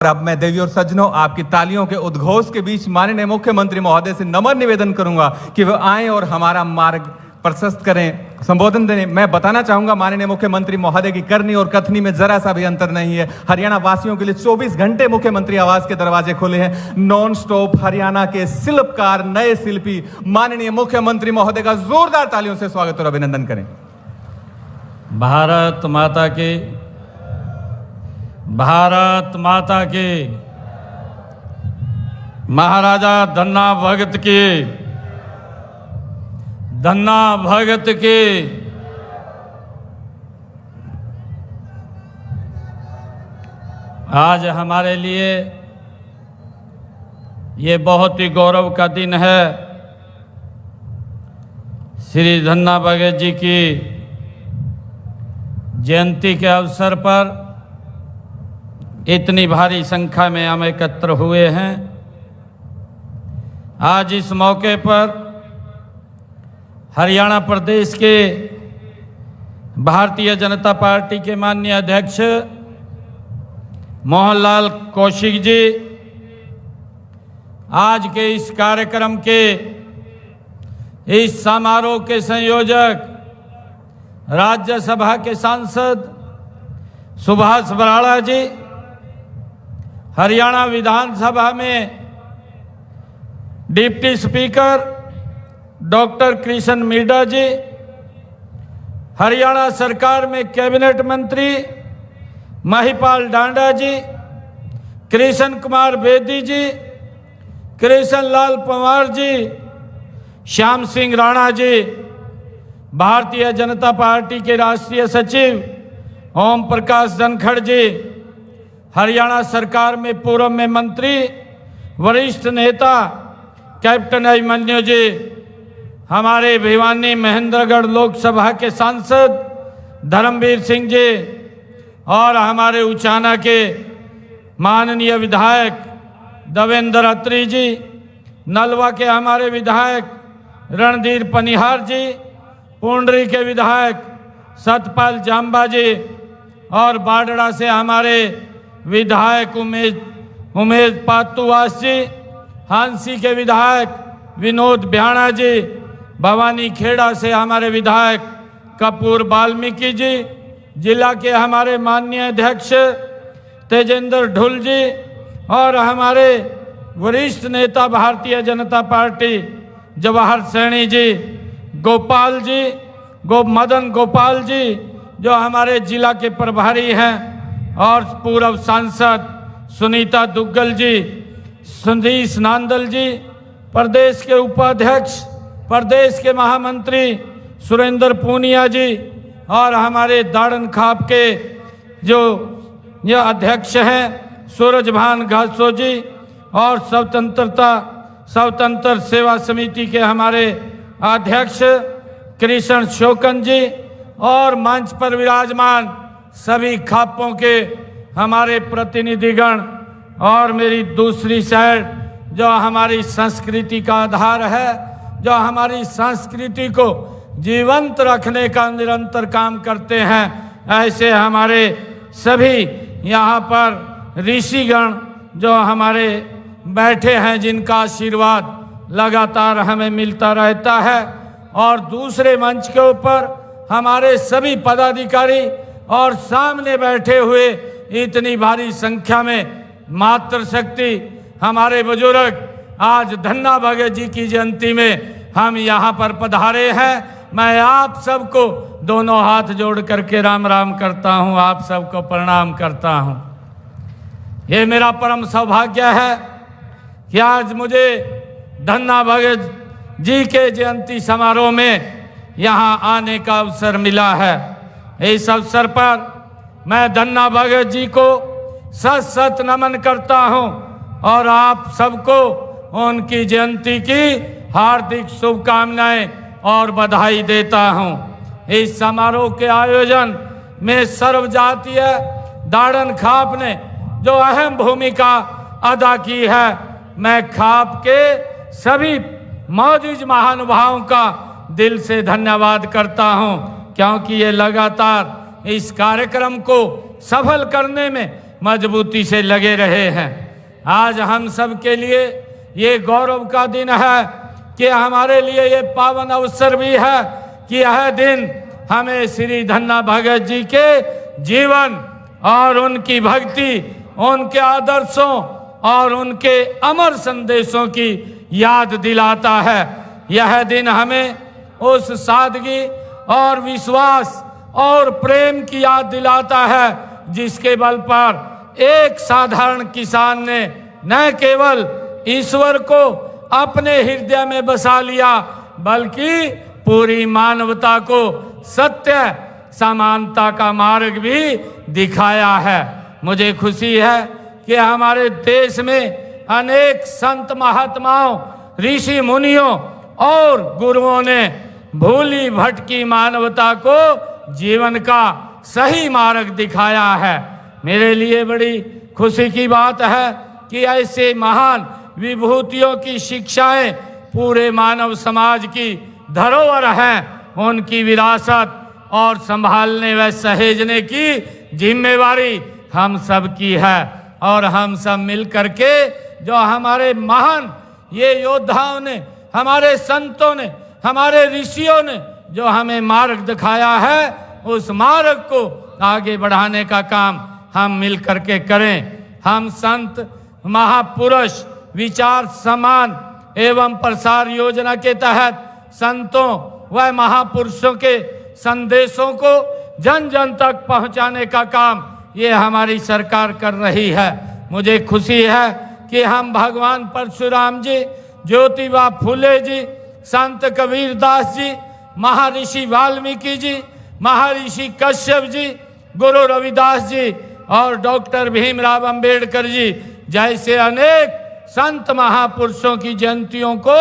अब मैं देवी और सज्जनों, आपकी तालियों के उद्घोष के बीच माननीय मुख्यमंत्री महोदय से नम्र निवेदन करूंगा कि वो आए और हमारा मार्ग प्रशस्त करें, संबोधन दें। मैं बताना चाहूंगा माननीय मुख्यमंत्री महोदय की करनी और कथनी में जरा सा भी अंतर नहीं है। हरियाणा वासियों के लिए 24 घंटे मुख्यमंत्री आवास के दरवाजे खुले हैं। नॉन स्टॉप हरियाणा के शिल्पकार, नए शिल्पी माननीय मुख्यमंत्री महोदय का जोरदार तालियों से स्वागत और अभिनंदन करें। भारत माता की, भारत माता की, महाराजा धन्ना भगत की, धन्ना भगत की। आज हमारे लिए ये बहुत ही गौरव का दिन है। श्री धन्ना भगत जी की जयंती के अवसर पर इतनी भारी संख्या में हम एकत्र हुए हैं। आज इस मौके पर हरियाणा प्रदेश के भारतीय जनता पार्टी के माननीय अध्यक्ष मोहनलाल कौशिक जी, आज के इस कार्यक्रम के इस समारोह के संयोजक राज्यसभा के सांसद सुभाष बराड़ा जी, हरियाणा विधानसभा में deputy speaker doctor Krishna Middha ji, Haryana सरकार में कैबिनेट मंत्री महिपाल डांडा जी, कृष्ण कुमार बेदी जी, कृष्ण लाल पंवार जी, श्याम सिंह राणा जी, भारतीय जनता पार्टी के राष्ट्रीय सचिव ओम प्रकाश धनखड़ जी, हरियाणा सरकार में पूर्व में मंत्री वरिष्ठ नेता कैप्टन अभिमन्यु जी, हमारे भिवानी महेंद्रगढ़ लोकसभा के सांसद धर्मवीर सिंह जी और हमारे उचाना के माननीय विधायक देवेंद्र अत्री जी, नलवा के हमारे विधायक रणधीर पनिहार जी, पुंडरी के विधायक सतपाल जाम्बा जी और बाडड़ा से हमारे विधायक उमेश पातुवास जी, हांसी के विधायक विनोद ब्याणा जी, भवानी खेड़ा से हमारे विधायक कपूर वाल्मीकि जी, जिला के हमारे माननीय अध्यक्ष तेजेंद्र ढुल जी और हमारे वरिष्ठ नेता भारतीय जनता पार्टी जवाहर सैनी जी, गोपाल जी, मदन गोपाल जी जो हमारे जिला के प्रभारी हैं, और पूर्व सांसद सुनीता दुग्गल जी, सुधीश नांदल जी, प्रदेश के उपाध्यक्ष, प्रदेश के महामंत्री सुरेंद्र पूनिया जी और हमारे दाड़न खाप के जो यह अध्यक्ष हैं सूरजभान घासो जी और स्वतंत्र सेवा समिति के हमारे अध्यक्ष कृष्ण शोकन जी और मंच पर विराजमान सभी खापों के हमारे प्रतिनिधिगण, और मेरी दूसरी साइड जो हमारी संस्कृति का आधार है, जो हमारी संस्कृति को जीवंत रखने का निरंतर काम करते हैं, ऐसे हमारे सभी यहाँ पर ऋषिगण जो हमारे बैठे हैं, जिनका आशीर्वाद लगातार हमें मिलता रहता है, और दूसरे मंच के ऊपर हमारे सभी पदाधिकारी और सामने बैठे हुए इतनी भारी संख्या में मातृशक्ति हमारे बुजुर्ग, आज धन्ना भगत जी की जयंती में हम यहाँ पर पधारे हैं। मैं आप सबको दोनों हाथ जोड़ करके राम राम करता हूँ, आप सबको प्रणाम करता हूँ। ये मेरा परम सौभाग्य है कि आज मुझे धन्ना भगत जी के जयंती समारोह में यहाँ आने का अवसर मिला है। इस अवसर पर मैं धन्ना भगत जी को सत सत नमन करता हूँ और आप सबको उनकी जयंती की हार्दिक शुभकामनाएं और बधाई देता हूँ। इस समारोह के आयोजन में सर्वजातीय दाड़न खाप ने जो अहम भूमिका अदा की है, मैं खाप के सभी मौजूद महानुभावों का दिल से धन्यवाद करता हूँ, क्योंकि ये लगातार इस कार्यक्रम को सफल करने में मजबूती से लगे रहे हैं। आज हम सब के लिए ये गौरव का दिन है कि हमारे लिए ये पावन अवसर भी है कि यह दिन हमें श्री धन्ना भगत जी के जीवन और उनकी भक्ति, उनके आदर्शों और उनके अमर संदेशों की याद दिलाता है। यह दिन हमें उस सादगी और विश्वास और प्रेम की याद दिलाता है जिसके बल पर एक साधारण किसान ने न केवल ईश्वर को अपने हृदय में बसा लिया बल्कि पूरी मानवता को सत्य समानता का मार्ग भी दिखाया है। मुझे खुशी है कि हमारे देश में अनेक संत महात्माओं, ऋषि मुनियों और गुरुओं ने भूली भटकी मानवता को जीवन का सही मार्ग दिखाया है। मेरे लिए बड़ी खुशी की बात है कि ऐसे महान विभूतियों की शिक्षाएं पूरे मानव समाज की धरोहर हैं। उनकी विरासत और संभालने व सहेजने की जिम्मेवारी हम सब की है और हम सब मिल करके जो हमारे महान ये योद्धाओं ने, हमारे संतों ने, हमारे ऋषियों ने जो हमें मार्ग दिखाया है, उस मार्ग को आगे बढ़ाने का काम हम मिल करके करें। हम संत महापुरुष विचार समान एवं प्रसार योजना के तहत संतों व महापुरुषों के संदेशों को जन जन तक पहुंचाने का काम ये हमारी सरकार कर रही है। मुझे खुशी है कि हम भगवान परशुराम जी, ज्योतिबा फूले जी, संत कबीर दास जी, महर्षि वाल्मीकि जी, महर्षि कश्यप जी, गुरु रविदास जी और डॉक्टर भीमराव अंबेडकर जी जैसे अनेक संत महापुरुषों की जयंतियों को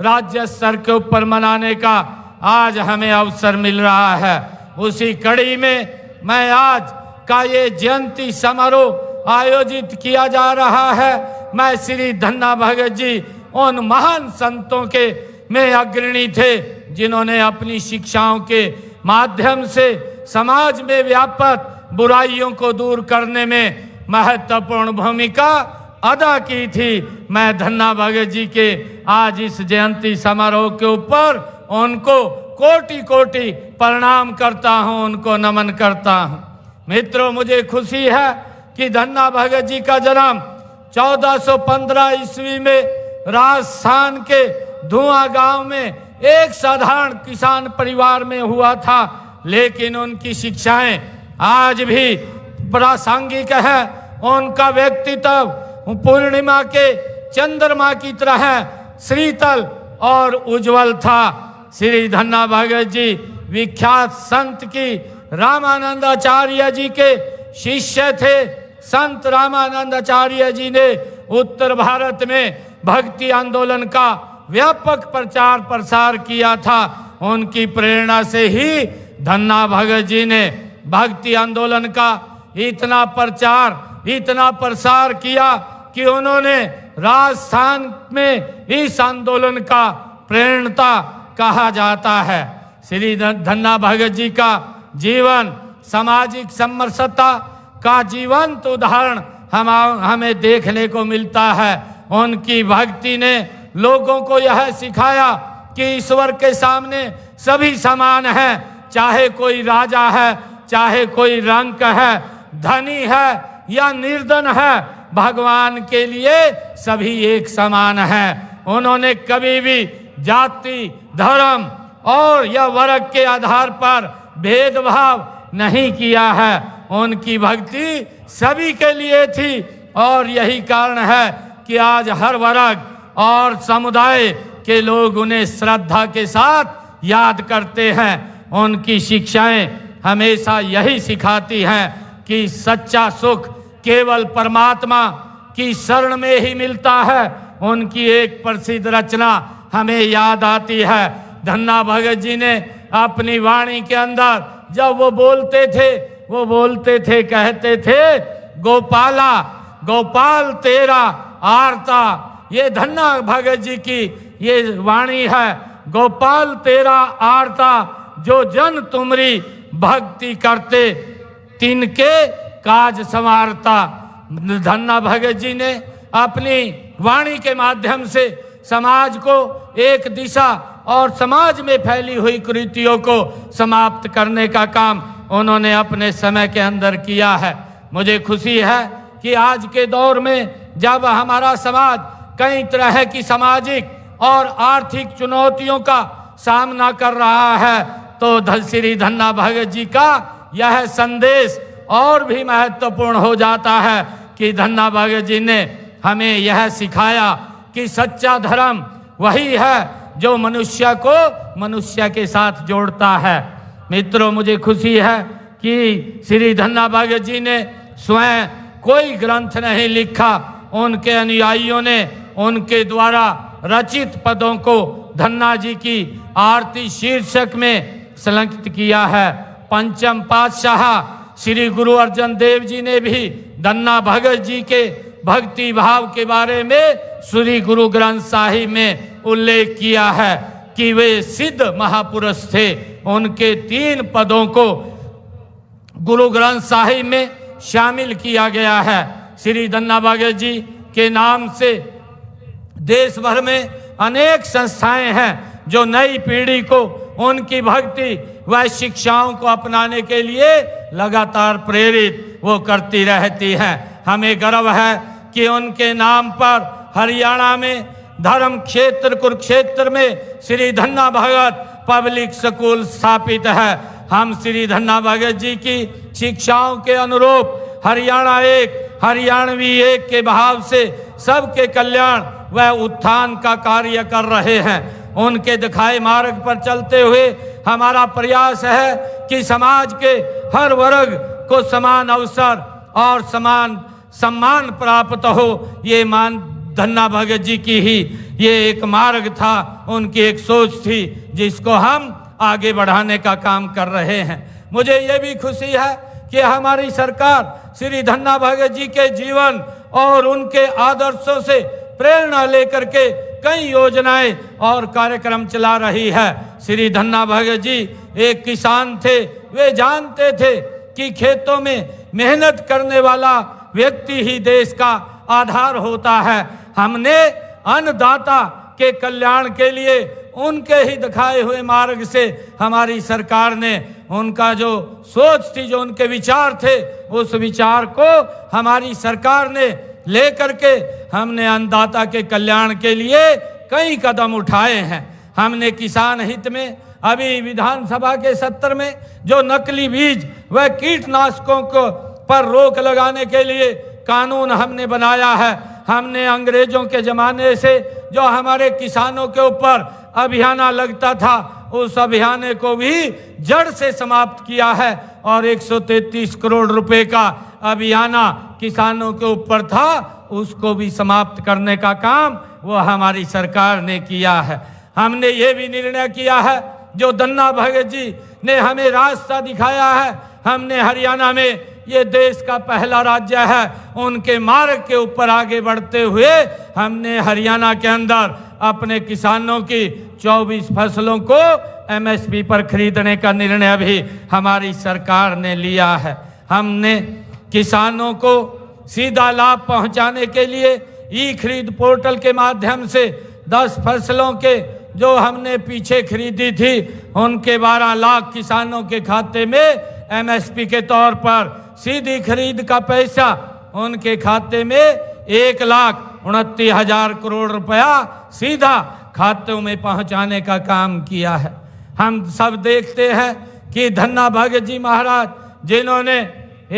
राज्य स्तर के ऊपर मनाने का आज हमें अवसर मिल रहा है। उसी कड़ी में मैं आज का ये जयंती समारोह आयोजित किया जा रहा है। मैं श्री धन्ना भगत जी उन महान संतों के में अग्रणी थे जिन्होंने अपनी शिक्षाओं के माध्यम से समाज में व्याप्त बुराइयों को दूर करने में महत्वपूर्ण भूमिका अदा की थी। मैं धन्ना भगत जी के आज इस जयंती समारोह के ऊपर उनको कोटि कोटि प्रणाम करता हूं, उनको नमन करता हूं। मित्रों, मुझे खुशी है कि धन्ना भगत जी का जन्म 1415 ईस्वी में राजस्थान के धुआं गांव में एक साधारण किसान परिवार में हुआ था, लेकिन उनकी शिक्षाएं आज भी प्रासंगिक है। उनका व्यक्तित्व पूर्णिमा के चंद्रमा की तरह शीतल और उज्जवल था। श्री धन्ना भगत जी विख्यात संत की रामानंदाचार्य जी के शिष्य थे। संत रामानंदाचार्य जी ने उत्तर भारत में भक्ति आंदोलन का व्यापक प्रचार प्रसार किया था। उनकी प्रेरणा से ही धन्ना भगत जी ने भक्ति आंदोलन का इतना प्रचार, इतना प्रसार किया कि उन्होंने राजस्थान में इस आंदोलन का प्रेरणता कहा जाता है। श्री धन्ना भगत जी का जीवन सामाजिक समरसता का जीवंत उदाहरण हमें देखने को मिलता है। उनकी भक्ति ने लोगों को यह सिखाया कि ईश्वर के सामने सभी समान हैं, चाहे कोई राजा है, चाहे कोई रंक है, धनी है या निर्धन है, भगवान के लिए सभी एक समान हैं। उन्होंने कभी भी जाति, धर्म और या वर्ग के आधार पर भेदभाव नहीं किया है। उनकी भक्ति सभी के लिए थी और यही कारण है कि आज हर वर्ग और समुदाय के लोग उन्हें श्रद्धा के साथ याद करते हैं। उनकी शिक्षाएं हमेशा यही सिखाती हैं कि सच्चा सुख केवल परमात्मा की शरण में ही मिलता है। उनकी एक प्रसिद्ध रचना हमें याद आती है। धन्ना भगत जी ने अपनी वाणी के अंदर जब वो बोलते थे कहते थे, गोपाला गोपाल तेरा आरता। ये धन्ना भगत जी की ये वाणी है, गोपाल तेरा आरता, जो जन तुमरी भक्ति करते तिनके काज संवारता। धन्ना भगत जी ने अपनी वाणी के माध्यम से समाज को एक दिशा और समाज में फैली हुई कुरीतियों को समाप्त करने का काम उन्होंने अपने समय के अंदर किया है। मुझे खुशी है कि आज के दौर में जब हमारा समाज कई तरह की सामाजिक और आर्थिक चुनौतियों का सामना कर रहा है, तो श्री धन्ना भगत जी का यह संदेश और भी महत्वपूर्ण हो जाता है कि धन्ना भगत जी ने हमें यह सिखाया कि सच्चा धर्म वही है जो मनुष्य को मनुष्य के साथ जोड़ता है। मित्रों, मुझे खुशी है कि श्री धन्ना भगत जी ने स्वयं कोई ग्रंथ नहीं लिखा, उनके अनुयायियों ने उनके द्वारा रचित पदों को धन्ना जी की आरती शीर्षक में संलग्न किया है। पंचम पातशाह श्री गुरु अर्जन देव जी ने भी धन्ना भगत जी के भक्ति भाव के बारे में श्री गुरु ग्रंथ साहिब में उल्लेख किया है कि वे सिद्ध महापुरुष थे। उनके 3 पदों को गुरु ग्रंथ साहिब में शामिल किया गया है। श्री धन्ना भगत जी के नाम से देश भर में अनेक संस्थाएं हैं जो नई पीढ़ी को उनकी भक्ति व शिक्षाओं को अपनाने के लिए लगातार प्रेरित वो करती रहती हैं। हमें गर्व है कि उनके नाम पर हरियाणा में धर्म क्षेत्र कुरुक्षेत्र में श्री धन्ना भगत पब्लिक स्कूल स्थापित है। हम श्री धन्ना भगत जी की शिक्षाओं के अनुरूप हरियाणा एक हरियाणवी एक के भाव से सबके कल्याण व उत्थान का कार्य कर रहे हैं। उनके दिखाए मार्ग पर चलते हुए हमारा प्रयास है कि समाज के हर वर्ग को समान अवसर और समान सम्मान प्राप्त हो। ये मान धन्ना भगत जी की ही ये एक मार्ग था, उनकी एक सोच थी जिसको हम आगे बढ़ाने का काम कर रहे हैं। मुझे ये भी खुशी है कि हमारी सरकार श्री धन्ना भगत जी के जीवन और उनके आदर्शों से प्रेरणा लेकर के कई योजनाएं और कार्यक्रम चला रही है। श्री धन्ना भगत जी एक किसान थे। वे जानते थे कि खेतों में मेहनत करने वाला व्यक्ति ही देश का आधार होता है। हमने अन्नदाता के कल्याण के लिए उनके ही दिखाए हुए मार्ग से हमारी सरकार ने उनका जो सोच थी, जो उनके विचार थे, उस विचार को हमारी सरकार ने लेकर के हमने अन्नदाता के कल्याण के लिए कई कदम उठाए हैं। हमने किसान हित में अभी विधानसभा के सत्र में जो नकली बीज व कीटनाशकों को पर रोक लगाने के लिए कानून हमने बनाया है। हमने अंग्रेजों के जमाने से जो हमारे किसानों के ऊपर अभियान लगता था, उस अभियान को भी जड़ से समाप्त किया है और 133 करोड़ रुपए का अभियान किसानों के ऊपर था, उसको भी समाप्त करने का काम वो हमारी सरकार ने किया है। हमने ये भी निर्णय किया है, जो धन्ना भगत जी ने हमें रास्ता दिखाया है, हमने हरियाणा में ये देश का पहला राज्य है, उनके मार्ग के ऊपर आगे बढ़ते हुए हमने हरियाणा के अंदर अपने किसानों की 24 फसलों को एमएसपी पर खरीदने का निर्णय भी हमारी सरकार ने लिया है। हमने किसानों को सीधा लाभ पहुंचाने के लिए ई खरीद पोर्टल के माध्यम से 10 फसलों के जो हमने पीछे खरीदी थी, उनके 12 लाख किसानों के खाते में एमएसपी के तौर पर सीधी खरीद का पैसा उनके खाते में 1,29,000 करोड़ रुपया सीधा खातों में पहुंचाने का काम किया है। हम सब देखते हैं कि धन्ना भगत जी महाराज, जिन्होंने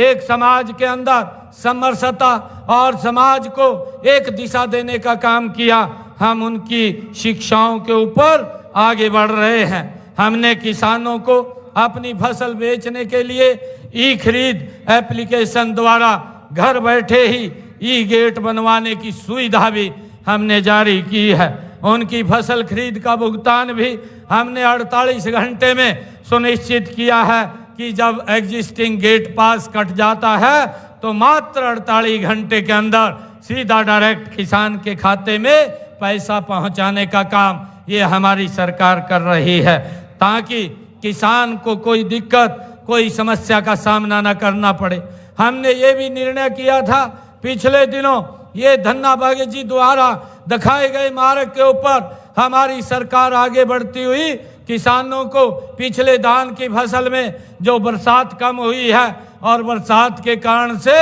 एक समाज के अंदर समरसता और समाज को एक दिशा देने का काम किया, हम उनकी शिक्षाओं के ऊपर आगे बढ़ रहे हैं। हमने किसानों को अपनी फसल बेचने के लिए ई खरीद एप्लीकेशन द्वारा घर बैठे ही ई गेट बनवाने की सुविधा भी हमने जारी की है। उनकी फसल खरीद का भुगतान भी हमने 48 घंटे में सुनिश्चित किया है कि जब एग्जिस्टिंग गेट पास कट जाता है तो मात्र 48 घंटे के अंदर सीधा डायरेक्ट किसान के खाते में पैसा पहुंचाने का काम ये हमारी सरकार कर रही है, ताकि किसान को कोई दिक्कत, कोई समस्या का सामना न करना पड़े। हमने ये भी निर्णय किया था पिछले दिनों ये धन्ना भाग्य जी द्वारा दिखाए गए मार्ग के ऊपर हमारी सरकार आगे बढ़ती हुई किसानों को पिछले धान की फसल में जो बरसात कम हुई है और बरसात के कारण से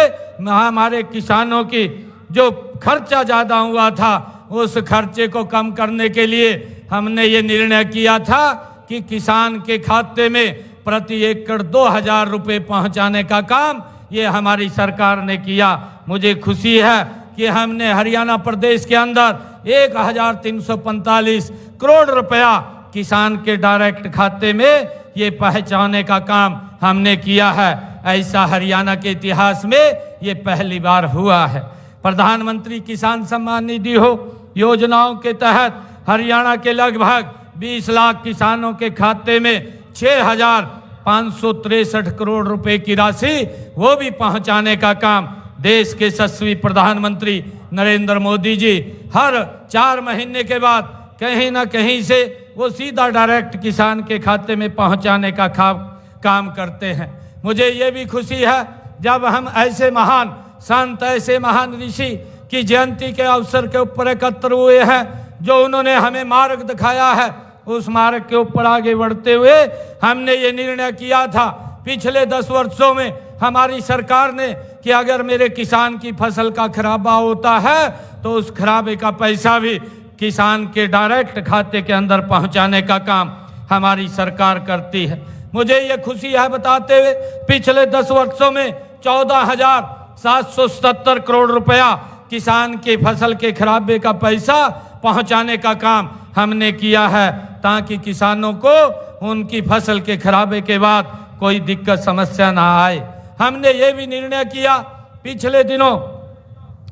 हमारे किसानों की जो खर्चा ज़्यादा हुआ था उस खर्चे को कम करने के लिए हमने ये निर्णय किया था कि किसान के खाते में प्रति एकड़ 2000 रुपये पहुंचाने का काम ये हमारी सरकार ने किया। मुझे खुशी है कि हमने हरियाणा प्रदेश के अंदर 1345 करोड़ रुपया किसान के डायरेक्ट खाते में ये पहुंचाने का काम हमने किया है। ऐसा हरियाणा के इतिहास में ये पहली बार हुआ है। प्रधानमंत्री किसान सम्मान निधि हो योजनाओं के तहत हरियाणा के लगभग 20 लाख किसानों के खाते में 6563 करोड़ रुपए की राशि वो भी पहुंचाने का काम देश के यशस्वी प्रधानमंत्री नरेंद्र मोदी जी हर 4 महीने के बाद कहीं ना कहीं से वो सीधा डायरेक्ट किसान के खाते में पहुंचाने का काम करते हैं। मुझे ये भी खुशी है जब हम ऐसे महान संत ऐसे महान ऋषि की जयंती के अवसर के ऊपर एकत्र हुए हैं जो उन्होंने हमें मार्ग दिखाया है, उस मार्ग के ऊपर आगे बढ़ते हुए हमने ये निर्णय किया था पिछले 10 वर्षों में हमारी सरकार ने कि अगर मेरे किसान की फसल का खराबा होता है तो उस खराबे का पैसा भी किसान के डायरेक्ट खाते के अंदर पहुंचाने का काम हमारी सरकार करती है। मुझे ये खुशी है बताते हुए पिछले 10 वर्षों में 14,777 करोड़ रुपया किसान की फसल के खराबे का पैसा पहुंचाने का काम हमने किया है ताकि किसानों को उनकी फसल के खराबे के बाद कोई दिक्कत समस्या ना आए। हमने ये भी निर्णय किया पिछले दिनों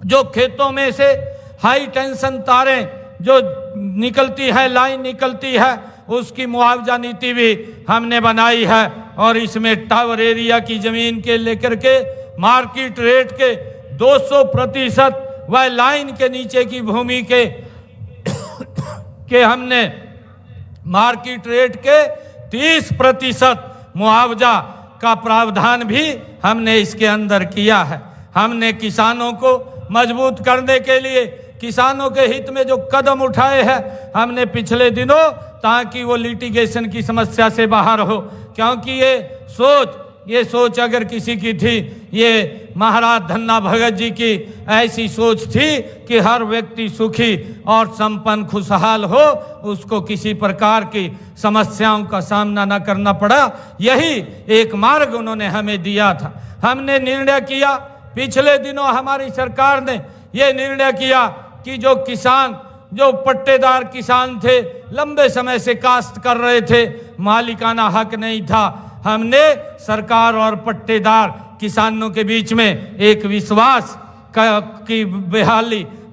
जो खेतों में से हाई टेंशन तारें जो निकलती है लाइन निकलती है उसकी मुआवजा नीति भी हमने बनाई है और इसमें टावर एरिया की जमीन के लेकर के मार्केट रेट के 200% व लाइन के नीचे की भूमि के हमने मार्केट रेट के 30% मुआवजा का प्रावधान भी हमने इसके अंदर किया है। हमने किसानों को मजबूत करने के लिए किसानों के हित में जो कदम उठाए हैं हमने पिछले दिनों ताकि वो लिटिगेशन की समस्या से बाहर हो, क्योंकि ये सोच अगर किसी की थी ये महाराज धन्ना भगत जी की ऐसी सोच थी कि हर व्यक्ति सुखी और संपन्न खुशहाल हो, उसको किसी प्रकार की समस्याओं का सामना न करना पड़ा। यही एक मार्ग उन्होंने हमें दिया था। हमने निर्णय किया पिछले दिनों हमारी सरकार ने ये निर्णय किया कि जो किसान जो पट्टेदार किसान थे लंबे समय से काश्त कर रहे थे मालिकाना हक नहीं था, हमने सरकार और पट्टेदार किसानों के बीच में एक विश्वास की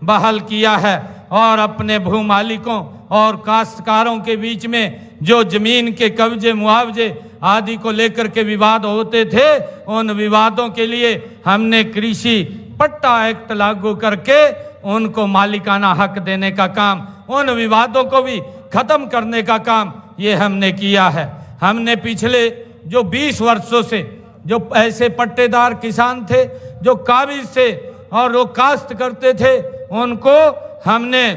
बहाल किया है और अपने भू मालिकों और काश्तकारों के बीच में जो जमीन के कब्जे मुआवजे आदि को लेकर के विवाद होते थे उन विवादों के लिए हमने कृषि पट्टा एक्ट लागू करके उनको मालिकाना हक देने का काम, उन विवादों को भी खत्म करने का काम ये हमने किया है। हमने पिछले जो 20 वर्षों से जो ऐसे पट्टेदार किसान थे जो काबिज थे और वो काश्त करते थे उनको हमने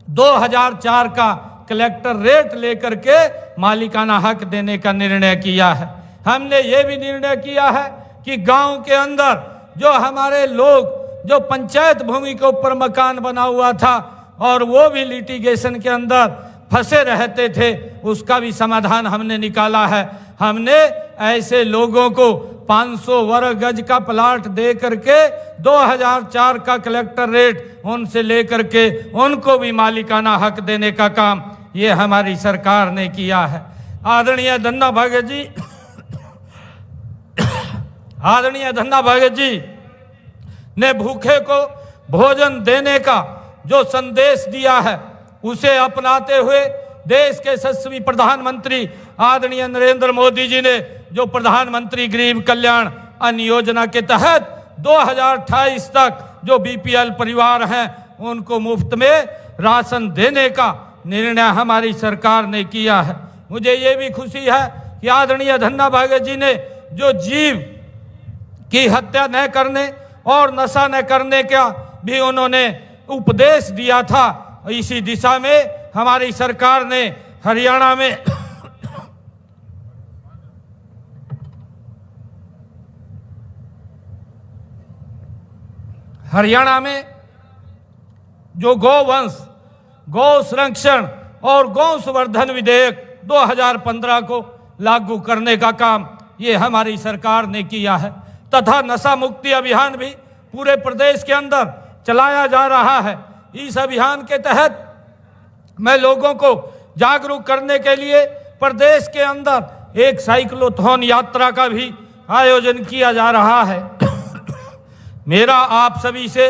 2004 का कलेक्टर रेट लेकर के मालिकाना हक देने का निर्णय किया है। हमने ये भी निर्णय किया है कि गांव के अंदर जो हमारे लोग जो पंचायत भूमि के ऊपर मकान बना हुआ था और वो भी लिटिगेशन के अंदर फंसे रहते थे उसका भी समाधान हमने निकाला है। हमने ऐसे लोगों को 500 वर्ग गज का प्लाट दे करके 2004 का कलेक्टर रेट उनसे लेकर के उनको भी मालिकाना हक देने का काम ये हमारी सरकार ने किया है। आदरणीय धन्ना भगत जी ने भूखे को भोजन देने का जो संदेश दिया है उसे अपनाते हुए देश के यशस्वी प्रधानमंत्री आदरणीय नरेंद्र मोदी जी ने जो प्रधानमंत्री गरीब कल्याण अन्न योजना के तहत 2028 तक जो बीपीएल परिवार हैं उनको मुफ्त में राशन देने का निर्णय हमारी सरकार ने किया है। मुझे ये भी खुशी है कि आदरणीय धन्ना भगत जी ने जो जीव की हत्या न करने और नशा न करने का भी उन्होंने उपदेश दिया था। इसी दिशा में हमारी सरकार ने हरियाणा में जो गौवंश, गौ संरक्षण और गौ संवर्धन विधेयक 2015 को लागू करने का काम ये हमारी सरकार ने किया है, तथा नशा मुक्ति अभियान भी पूरे प्रदेश के अंदर चलाया जा रहा है। इस अभियान के तहत मैं लोगों को जागरूक करने के लिए प्रदेश के अंदर एक साइक्लोथॉन यात्रा का भी आयोजन किया जा रहा है। मेरा आप सभी से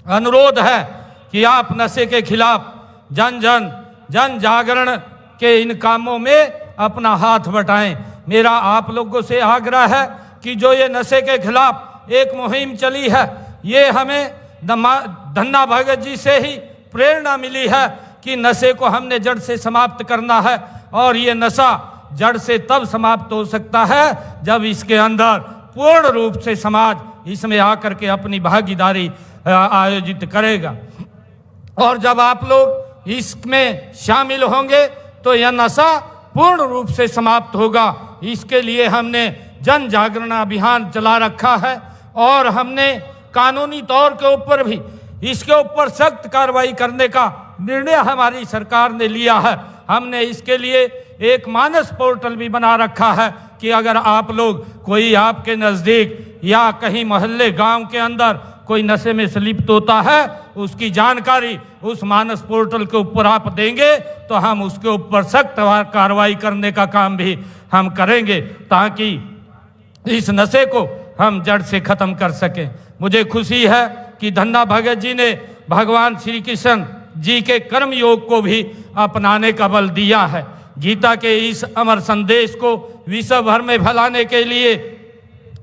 अनुरोध है कि आप नशे के खिलाफ जन जागरण के इन कामों में अपना हाथ बटाएं। मेरा आप लोगों से आग्रह है कि जो ये नशे के खिलाफ एक मुहिम चली है, ये हमें धन्ना भगत जी से ही प्रेरणा मिली है कि नशे को हमने जड़ से समाप्त करना है। और ये नशा जड़ से तब समाप्त हो सकता है जब इसके अंदर पूर्ण रूप से समाज इसमें आकर के अपनी भागीदारी आयोजित करेगा। और जब आप लोग इसमें शामिल होंगे तो यह नशा पूर्ण रूप से समाप्त होगा। इसके लिए हमने जन जागरण अभियान चला रखा है और हमने कानूनी तौर के ऊपर भी इसके ऊपर सख्त कार्रवाई करने का निर्णय हमारी सरकार ने लिया है। हमने इसके लिए एक मानस पोर्टल भी बना रखा है कि अगर आप लोग, कोई आपके नज़दीक या कहीं मोहल्ले गांव के अंदर कोई नशे में लिप्त होता है, उसकी जानकारी उस मानस पोर्टल के ऊपर आप देंगे तो हम उसके ऊपर सख्त कार्रवाई करने का काम भी हम करेंगे, ताकि इस नशे को हम जड़ से खत्म कर सकें। मुझे खुशी है कि धन्ना भगत जी ने भगवान श्री कृष्ण जी के कर्म योग को भी अपनाने का बल दिया है। गीता के इस अमर संदेश को विश्व भर में फैलाने के लिए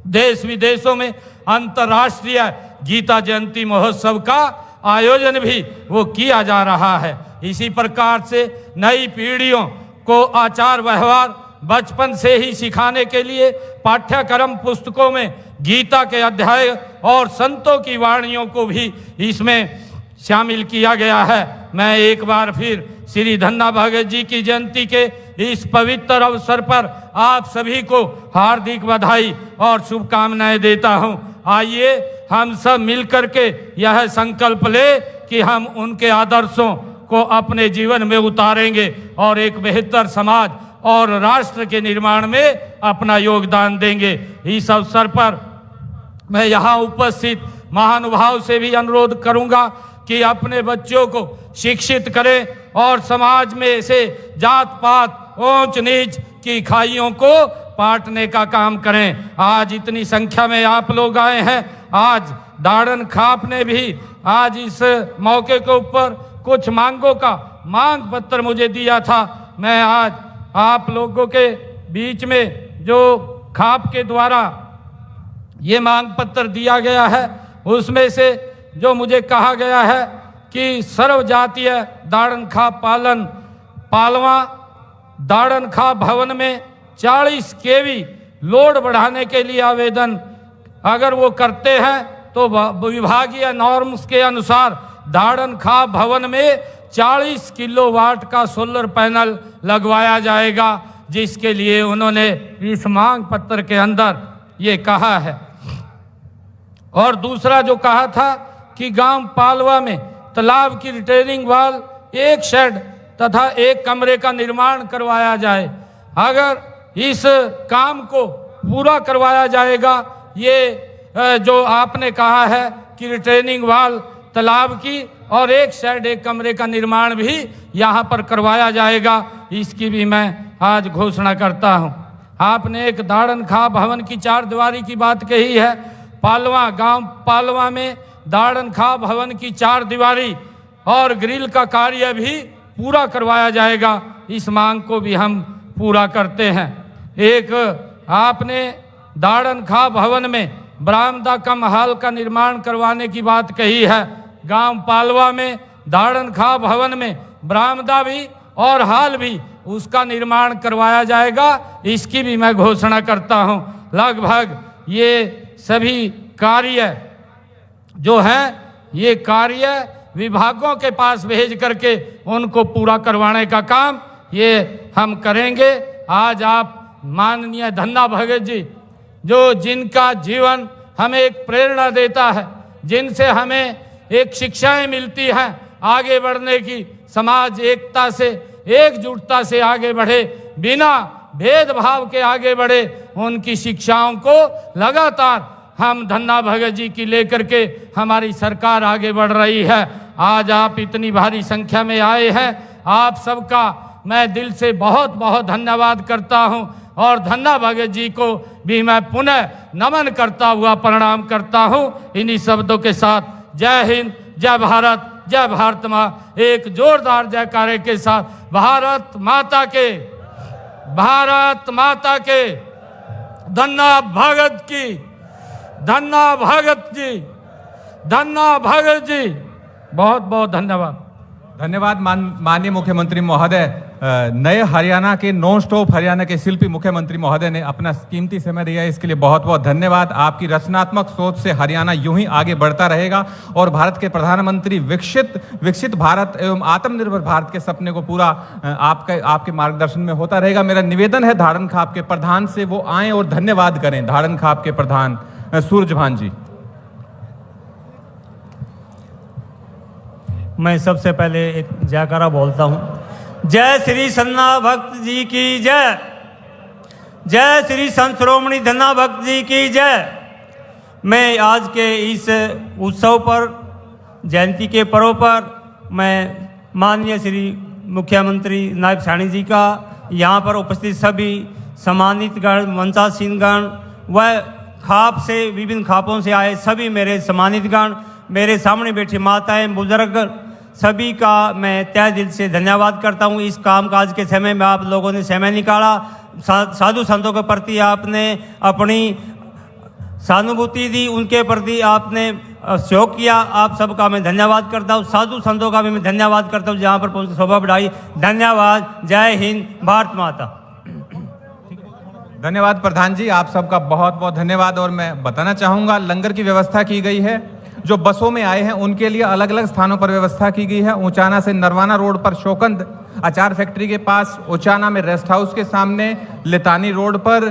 देश विदेशों में अंतर्राष्ट्रीय गीता जयंती महोत्सव का आयोजन भी वो किया जा रहा है। इसी प्रकार से नई पीढ़ियों को आचार व्यवहार बचपन से ही सिखाने के लिए पाठ्यक्रम पुस्तकों में गीता के अध्याय और संतों की वाणियों को भी इसमें शामिल किया गया है। मैं एक बार फिर श्री धन्ना भगत जी की जयंती के इस पवित्र अवसर पर आप सभी को हार्दिक बधाई और शुभकामनाएं देता हूं। आइए हम सब मिलकर के यह संकल्प ले कि हम उनके आदर्शों को अपने जीवन में उतारेंगे और एक बेहतर समाज और राष्ट्र के निर्माण में अपना योगदान देंगे। इस अवसर पर मैं यहाँ उपस्थित महानुभाव से भी अनुरोध करूंगा कि अपने बच्चों को शिक्षित करें और समाज में से जात पात ऊंच नीच की खाइयों को पाटने का काम करें। आज इतनी संख्या में आप लोग आए हैं। आज दाड़न खाप ने भी आज इस मौके के ऊपर कुछ मांगों का मांग पत्र मुझे दिया था। मैं आज आप लोगों के बीच में जो खाप के द्वारा ये मांग पत्र दिया गया है, उसमें से जो मुझे कहा गया है कि सर्व जातीय दाड़न खाप पालवा दाड़न खाप भवन में 40 केवी लोड बढ़ाने के लिए आवेदन अगर वो करते हैं तो विभागीय नॉर्म्स के अनुसार दाड़न खाप भवन में 40 किलोवाट का सोलर पैनल लगवाया जाएगा, जिसके लिए उन्होंने इस मांग पत्र के अंदर ये कहा है। और दूसरा जो कहा था कि गांव पालवा में तालाब की रिटेनिंग वाल, एक शेड तथा एक कमरे का निर्माण करवाया जाए। अगर इस काम को पूरा करवाया जाएगा, ये जो आपने कहा है कि रिटेनिंग वाल तालाब की और एक शेड एक कमरे का निर्माण भी यहाँ पर करवाया जाएगा, इसकी भी मैं आज घोषणा करता हूँ। आपने एक दाड़न खाप भवन की 4 दीवारी की बात कही है। पालवा गांव पालवा में दाड़न खाप भवन की 4 दीवारी और ग्रिल का कार्य भी पूरा करवाया जाएगा। इस मांग को भी हम पूरा करते हैं। एक आपने दाड़न खाप भवन में बरामदा कम हाल का निर्माण करवाने की बात कही है। गांव पालवा में दाड़न खाप भवन में बरामदा भी और हाल भी उसका निर्माण करवाया जाएगा, इसकी भी मैं घोषणा करता हूं। लगभग ये सभी कार्य जो है ये कार्य विभागों के पास भेज करके उनको पूरा करवाने का काम ये हम करेंगे। आज आप माननीय धन्ना भगत जी जो जिनका जीवन हमें एक प्रेरणा देता है, जिनसे हमें एक शिक्षाएं मिलती हैं आगे बढ़ने की, समाज एकता से एकजुटता से आगे बढ़े, बिना भेदभाव के आगे बढ़े, उनकी शिक्षाओं को लगातार हम धन्ना भगत जी की लेकर के हमारी सरकार आगे बढ़ रही है। आज आप इतनी भारी संख्या में आए हैं, आप सबका मैं दिल से बहुत बहुत धन्यवाद करता हूं और धन्ना भगत जी को भी मैं पुनः नमन करता हुआ प्रणाम करता हूं। इन्हीं शब्दों के साथ जय हिंद, जय भारत, जय भारत माँ, एक जोरदार जयकारे के साथ भारत माता के, भारत माता के, धन्ना भगत की, धन्ना भगत जी, धन्ना भगत जी। बहुत बहुत धन्यवाद। धन्यवाद माननीय मुख्यमंत्री महोदय। नए हरियाणा के नॉन स्टॉप हरियाणा के शिल्पी मुख्यमंत्री महोदय ने अपना कीमती समय दिया, इसके लिए बहुत बहुत धन्यवाद। आपकी रचनात्मक सोच से हरियाणा यूं ही आगे बढ़ता रहेगा और भारत के प्रधानमंत्री विकसित भारत एवं आत्मनिर्भर भारत के सपने को पूरा आपके मार्गदर्शन में होता रहेगा। मेरा निवेदन है धारण खाप के प्रधान से वो आए और धन्यवाद करें। धारण खाप के प्रधान सूरजभान जी। मैं सबसे पहले एक जयकारा बोलता हूँ। जय श्री सन्ना भक्त जी की जय, जय श्री संत शिरोमणि धन्ना भक्त जी की जय। मैं आज के इस उत्सव पर, जयंती के पर्व पर, मैं माननीय श्री मुख्यमंत्री नायब साहनी जी का, यहाँ पर उपस्थित सभी सम्मानित गण, मंचासीन गण व खाप से, विभिन्न खापों से आए सभी मेरे सम्मानित गण, मेरे सामने बैठी माताएं, बुजुर्ग, सभी का मैं तहे दिल से धन्यवाद करता हूं। इस कामकाज के समय में आप लोगों ने समय निकाला, साधु संतों के प्रति आपने अपनी सहानुभूति दी, उनके प्रति आपने सहयोग किया, आप सबका मैं धन्यवाद करता हूं। साधु संतों का भी मैं धन्यवाद करता हूं जहाँ पर पहुँच शोभा बढ़ाई। धन्यवाद। जय हिंद, भारत माता। धन्यवाद प्रधान जी, आप सबका बहुत बहुत धन्यवाद। और मैं बताना चाहूँगा लंगर की व्यवस्था की गई है। जो बसों में आए हैं उनके लिए अलग अलग स्थानों पर व्यवस्था की गई है। ऊंचाना से नरवाना रोड पर शोकंद अचार फैक्ट्री के पास, ऊंचाना में रेस्ट हाउस के सामने, लेतानी रोड पर